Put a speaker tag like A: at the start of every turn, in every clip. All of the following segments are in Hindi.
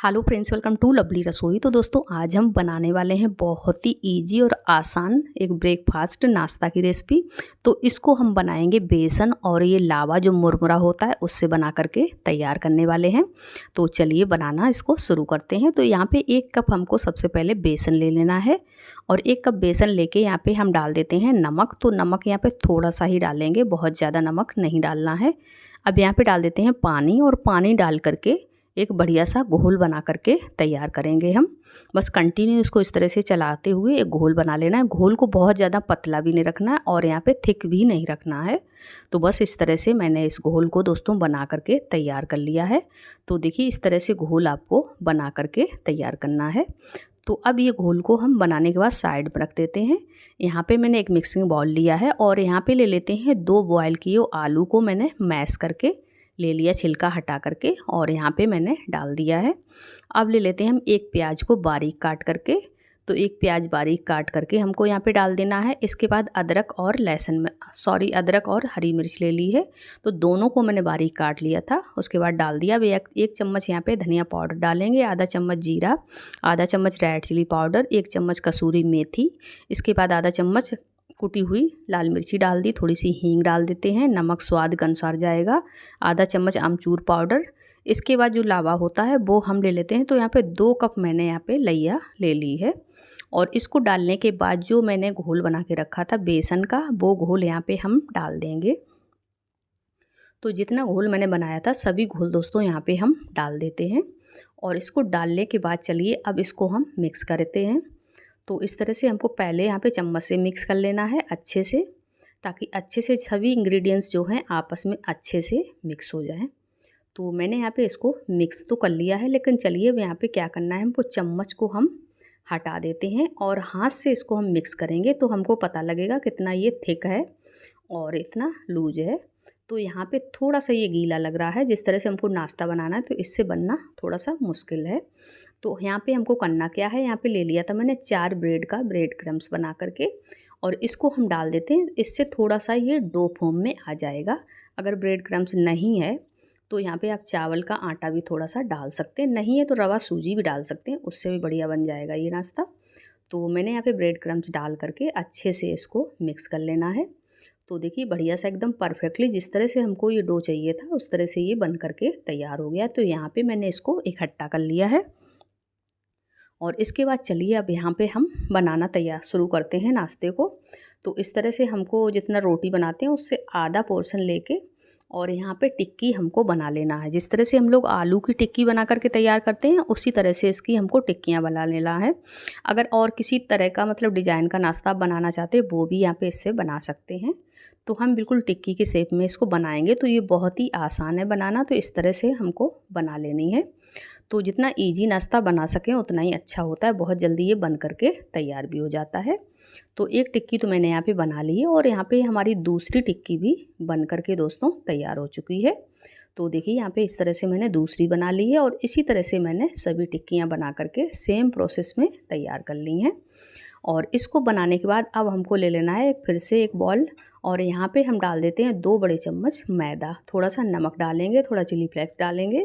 A: Hello friends, welcome to lovely Rasoi. तो दोस्तों आज हम बनाने वाले हैं बहुत ही इजी और आसान एक ब्रेकफास्ट नाश्ता की रेसिपी। तो इसको हम बनाएंगे बेसन और ये लावा जो मुरमुरा होता है उससे बना करके तैयार करने वाले हैं। तो चलिए बनाना इसको शुरू करते हैं। तो यहाँ पे 1 कप हमको सबसे पहले बेसन ले लेना है और 1 कप बेसन लेके यहाँ पे हम डाल देते हैं नमक। तो नमक यहाँ पे थोड़ा सा ही डालेंगे, बहुत ज़्यादा नमक नहीं डालना है। अब यहाँ पे डाल देते हैं पानी और पानी डाल करके एक बढ़िया सा घोल बना करके तैयार करेंगे हम। बस कंटिन्यू इसको इस तरह से चलाते हुए एक घोल बना लेना है। घोल को बहुत ज़्यादा पतला भी नहीं रखना है और यहाँ पे थिक भी नहीं रखना है। तो बस इस तरह से मैंने इस घोल को दोस्तों बना करके तैयार कर लिया है। तो देखिए इस तरह से घोल आपको बना करके तैयार करना है। तो अब ये घोल को हम बनाने के बाद साइड में रख देते हैं। यहाँ पे मैंने एक मिक्सिंग बाउल लिया है और यहाँ पे ले लेते हैं 2 बॉयल किए आलू को मैंने मैश करके ले लिया, छिलका हटा करके, और यहाँ पे मैंने डाल दिया है। अब ले लेते हैं हम 1 प्याज को बारीक काट करके। तो 1 प्याज बारीक काट करके हमको यहाँ पे डाल देना है। इसके बाद अदरक और हरी मिर्च ले ली है। तो दोनों को मैंने बारीक काट लिया था, उसके बाद डाल दिया। अब 1 चम्मच यहाँ पे धनिया पाउडर डालेंगे, आधा चम्मच जीरा, आधा चम्मच रेड चिली पाउडर, 1 चम्मच कसूरी मेथी, इसके बाद आधा चम्मच कुटी हुई लाल मिर्ची डाल दी, थोड़ी सी हींग डाल देते हैं, नमक स्वाद के अनुसार जाएगा, आधा चम्मच आमचूर पाउडर। इसके बाद जो लावा होता है वो हम ले लेते हैं। तो यहाँ पे 2 कप मैंने यहाँ पे लैया ले ली है और इसको डालने के बाद जो मैंने घोल बना के रखा था बेसन का, वो घोल यहाँ पे हम डाल देंगे। तो जितना घोल मैंने बनाया था सभी घोल दोस्तों यहाँ पे हम डाल देते हैं और इसको डालने के बाद चलिए अब इसको हम मिक्स करते हैं। तो इस तरह से हमको पहले यहाँ पे चम्मच से मिक्स कर लेना है अच्छे से, ताकि अच्छे से सभी इंग्रेडिएंट्स जो हैं आपस में अच्छे से मिक्स हो जाएं। तो मैंने यहाँ पे इसको मिक्स तो कर लिया है, लेकिन चलिए अब यहाँ पे क्या करना है, हमको चम्मच को हम हटा देते हैं और हाथ से इसको हम मिक्स करेंगे। तो हमको पता लगेगा कितना ये थिक है और इतना लूज है। तो यहाँ पे थोड़ा सा ये गीला लग रहा है। जिस तरह से हमको नाश्ता बनाना है तो इससे बनना थोड़ा सा मुश्किल है। तो यहाँ पे हमको करना क्या है, यहाँ पे ले लिया था मैंने 4 ब्रेड क्रम्स बना करके और इसको हम डाल देते हैं। इससे थोड़ा सा ये डो फॉर्म में आ जाएगा। अगर ब्रेड क्रम्स नहीं है तो यहाँ पे आप चावल का आटा भी थोड़ा सा डाल सकते हैं, नहीं है तो रवा सूजी भी डाल सकते हैं, उससे भी बढ़िया बन जाएगा ये नाश्ता। तो मैंने यहाँ पे ब्रेड क्रम्स डाल करके अच्छे से इसको मिक्स कर लेना है। तो देखिए बढ़िया सा एकदम परफेक्टली जिस तरह से हमको ये डो चाहिए था उस तरह से ये बन करके तैयार हो गया। तो यहाँ पे मैंने इसको इकट्ठा कर लिया है और इसके बाद चलिए अब यहाँ पे हम बनाना तैयार शुरू करते हैं नाश्ते को। तो इस तरह से हमको जितना रोटी बनाते हैं उससे आधा पोर्शन लेके और यहाँ पे टिक्की हमको बना लेना है। जिस तरह से हम लोग आलू की टिक्की बना करके तैयार करते हैं उसी तरह से इसकी हमको टिक्कियाँ बना लेना है। अगर और किसी तरह का मतलब डिज़ाइन का नाश्ता बनाना चाहते हैं वो भी यहाँ पे इससे बना सकते हैं। तो हम बिल्कुल टिक्की के शेप में इसको बनाएंगे। तो ये बहुत ही आसान है बनाना, तो इस तरह से हमको बना लेनी है। तो जितना इजी नाश्ता बना सकें उतना ही अच्छा होता है, बहुत जल्दी ये बन करके तैयार भी हो जाता है। तो एक टिक्की तो मैंने यहाँ पे बना ली है और यहाँ पे हमारी दूसरी टिक्की भी बन करके दोस्तों तैयार हो चुकी है। तो देखिए यहाँ पे इस तरह से मैंने दूसरी बना ली है और इसी तरह से मैंने सभी टिक्कियाँ बना करके सेम प्रोसेस में तैयार कर ली हैं। और इसको बनाने के बाद अब हमको ले लेना है फिर से एक बॉल और यहाँ पे हम डाल देते हैं 2 बड़े चम्मच मैदा, थोड़ा सा नमक डालेंगे, थोड़ा चिली फ्लेक्स डालेंगे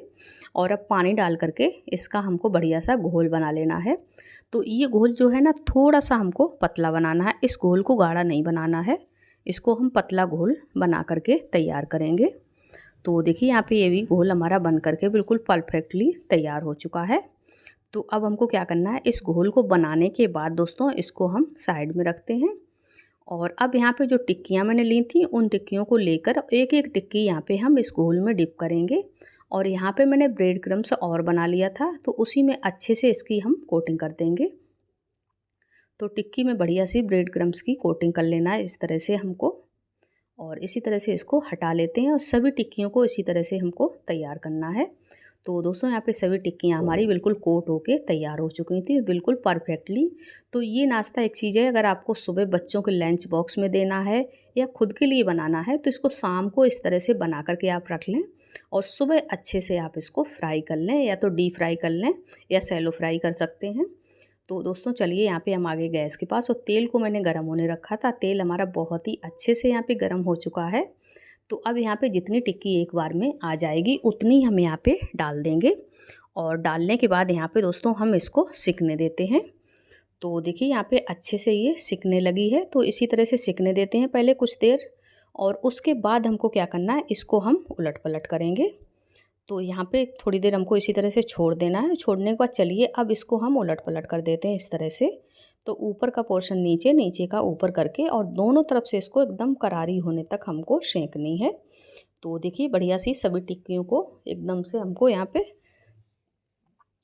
A: और अब पानी डाल करके इसका हमको बढ़िया सा घोल बना लेना है। तो ये घोल जो है ना थोड़ा सा हमको पतला बनाना है, इस घोल को गाढ़ा नहीं बनाना है, इसको हम पतला घोल बना करके तैयार करेंगे। तो देखिए यहाँ पे ये भी घोल हमारा बन करके बिल्कुल परफेक्टली तैयार हो चुका है। तो अब हमको क्या करना है, इस घोल को बनाने के बाद दोस्तों इसको हम साइड में रखते हैं और अब यहाँ पे जो टिक्कियाँ मैंने ली थी उन टिक्कियों को लेकर एक एक टिक्की यहाँ पे हम इस घोल में डिप करेंगे। और यहाँ पे मैंने ब्रेड क्रम्स और बना लिया था तो उसी में अच्छे से इसकी हम कोटिंग कर देंगे। तो टिक्की में बढ़िया सी ब्रेड क्रम्स की कोटिंग कर लेना है इस तरह से हमको, और इसी तरह से इसको हटा लेते हैं और सभी टिक्कियों को इसी तरह से हमको तैयार करना है। तो दोस्तों यहाँ पे सभी टिक्कियाँ हमारी बिल्कुल कोट होके तैयार हो चुकी थी बिल्कुल परफेक्टली। तो ये नाश्ता एक चीज़ है, अगर आपको सुबह बच्चों के लंच बॉक्स में देना है या खुद के लिए बनाना है तो इसको शाम को इस तरह से बना करके आप रख लें और सुबह अच्छे से आप इसको फ्राई कर लें, या तो डीप फ्राई कर लें या सैलो फ्राई कर सकते हैं। तो दोस्तों चलिए यहाँ पे हम आगे गैस के पास और तेल को मैंने गर्म होने रखा था। तेल हमारा बहुत ही अच्छे से यहाँ पे गर्म हो चुका है। तो अब यहाँ पे जितनी टिक्की एक बार में आ जाएगी उतनी हम यहाँ पे डाल देंगे और डालने के बाद यहाँ पे दोस्तों हम इसको सिकने देते हैं। तो देखिए यहाँ पे अच्छे से ये सिकने लगी है, तो इसी तरह से सिकने देते हैं पहले कुछ देर। और उसके बाद हमको क्या करना है, इसको हम उलट पलट करेंगे। तो यहाँ पे थोड़ी देर हमको इसी तरह से छोड़ देना है। छोड़ने के बाद चलिए अब इसको हम उलट पलट कर देते हैं इस तरह से। तो ऊपर का पोर्शन नीचे, नीचे का ऊपर करके और दोनों तरफ से इसको एकदम करारी होने तक हमको सेंकनी है। तो देखिए बढ़िया सी सभी टिक्कियों को एकदम से हमको यहाँ पे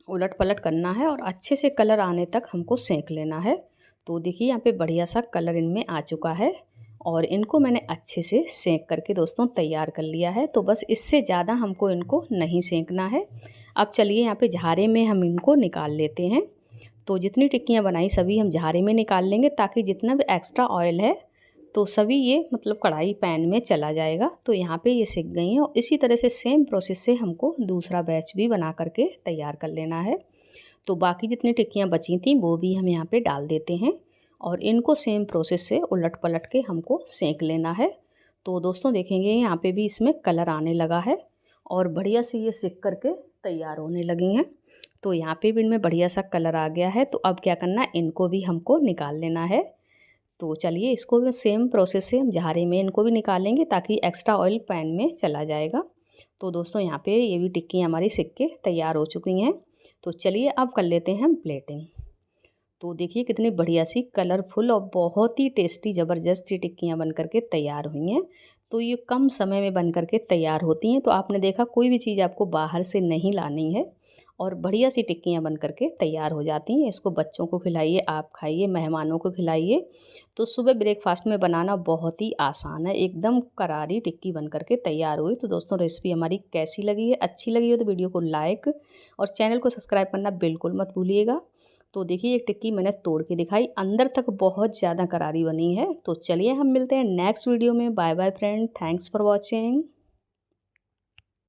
A: उलट पलट करना है और अच्छे से कलर आने तक हमको सेंक लेना है। तो देखिए यहाँ पे बढ़िया सा कलर इनमें आ चुका है और इनको मैंने अच्छे से सेंक करके दोस्तों तैयार कर लिया है। तो बस इससे ज़्यादा हमको इनको नहीं सेंकना है। अब चलिए यहाँ पे झारे में हम इनको निकाल लेते हैं। तो जितनी टिक्कियाँ बनाई सभी हम झारे में निकाल लेंगे, ताकि जितना भी एक्स्ट्रा ऑयल है तो सभी ये मतलब कढ़ाई पैन में चला जाएगा। तो यहाँ पे ये सिक गई हैं और इसी तरह से सेम प्रोसेस से हमको दूसरा बैच भी बना करके तैयार कर लेना है। तो बाकी जितनी टिक्कियाँ बची थी वो भी हम यहाँ पे डाल देते हैं और इनको सेम प्रोसेस से उलट पलट के हमको सेंक लेना है। तो दोस्तों देखेंगे यहाँ पे भी इसमें कलर आने लगा है और बढ़िया से ये सिक करके तैयार होने लगी हैं। तो यहाँ पे भी इनमें बढ़िया सा कलर आ गया है। तो अब क्या करना है, इनको भी हमको निकाल लेना है। तो चलिए इसको भी सेम प्रोसेस से हम झारे में इनको भी निकालेंगे, ताकि एक्स्ट्रा ऑयल पैन में चला जाएगा। तो दोस्तों यहाँ पे ये भी टिक्की हमारी सिक के तैयार हो चुकी हैं। तो चलिए अब कर लेते हैं हम प्लेटिंग। तो देखिए कितनी बढ़िया सी कलरफुल और बहुत ही टेस्टी ज़बरदस्त टिक्कियाँ बन करके तैयार हुई हैं। तो ये कम समय में बन करके तैयार होती हैं। तो आपने देखा कोई भी चीज़ आपको बाहर से नहीं लानी है और बढ़िया सी टिक्कियाँ बन करके तैयार हो जाती हैं। इसको बच्चों को खिलाइए, आप खाइए, मेहमानों को खिलाइए। तो सुबह ब्रेकफास्ट में बनाना बहुत ही आसान है। एकदम करारी टिक्की बन करके तैयार हुई। तो दोस्तों रेसिपी हमारी कैसी लगी है, अच्छी लगी हो तो वीडियो को लाइक और चैनल को सब्सक्राइब करना बिल्कुल मत भूलिएगा। तो देखिए एक टिक्की मैंने तोड़ के दिखाई, अंदर तक बहुत ज़्यादा करारी बनी है। तो चलिए हम मिलते हैं नेक्स्ट वीडियो में। Bye bye friend, thanks for watching.